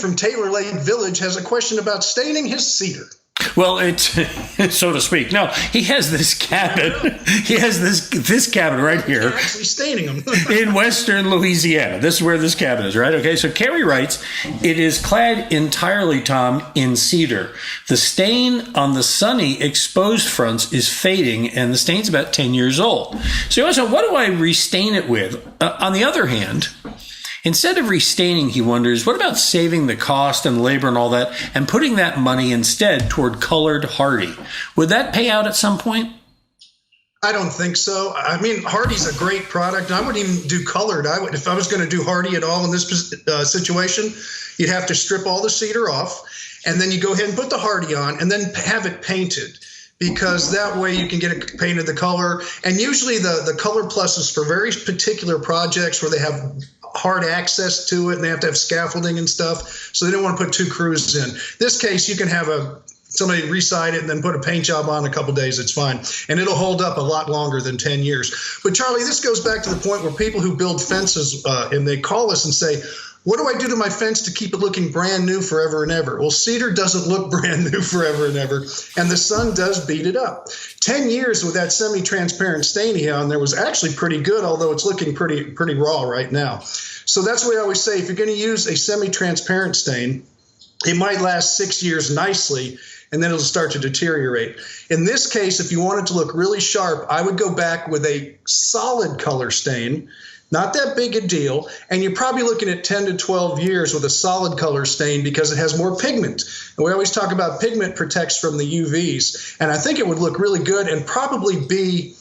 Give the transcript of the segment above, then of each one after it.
from Taylor Lake Village has a question about staining his cedar. Well, it's so to speak. No, he has this cabin. He has this cabin right here. They're actually staining them. In western Louisiana. This is where this cabin is, right? Okay, so Carrie writes, it is clad entirely, Tom, in cedar. The stain on the sunny exposed fronts is fading, and the stain's about 10 years old. So you also, what do I restain it with? On the other hand, instead of restaining, he wonders, what about saving the cost and labor and all that and putting that money instead toward colored Hardie? Would that pay out at some point? I don't think so. I mean, Hardie's a great product. I wouldn't even do colored. If I was going to do Hardie at all in this situation, you'd have to strip all the cedar off, and then you go ahead and put the Hardie on and then have it painted, because that way you can get it painted the color. And usually the Color Plus is for very particular projects where they have hard access to it and they have to have scaffolding and stuff, so they don't want to put two crews in. This case, you can have somebody reside it and then put a paint job on in a couple of days. It's fine, and it'll hold up a lot longer than 10 years. But Charlie, this goes back to the point where people who build fences and they call us and say, what do I do to my fence to keep it looking brand new forever and ever? Well, cedar doesn't look brand new forever and ever, and the sun does beat it up. 10 years with that semi-transparent stain here on there was actually pretty good, although it's looking pretty raw right now. So that's what I always say. If you're going to use a semi-transparent stain, it might last 6 years nicely, and then it'll start to deteriorate. In this case, if you want it to look really sharp, I would go back with a solid color stain. Not that big a deal, and you're probably looking at 10 to 12 years with a solid color stain because it has more pigment. And we always talk about pigment protects from the UVs, and I think it would look really good and probably be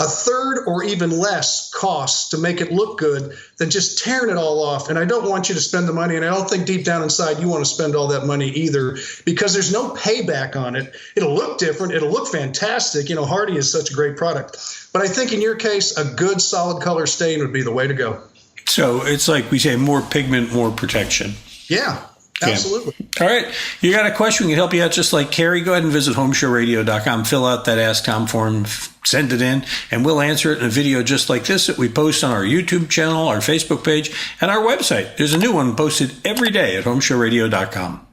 a third or even less cost to make it look good than just tearing it all off. And I don't want you to spend the money, and I don't think deep down inside you want to spend all that money either, because there's no payback on it. It'll look different. It'll look fantastic. You know, Hardie is such a great product. But I think in your case, a good solid color stain would be the way to go. So it's like we say, more pigment, more protection. Yeah. Absolutely. All right. You got a question? We can help you out just like Carrie. Go ahead and visit HomeShowRadio.com. Fill out that Ask Tom form. Send it in, and we'll answer it in a video just like this that we post on our YouTube channel, our Facebook page, and our website. There's a new one posted every day at HomeShowRadio.com.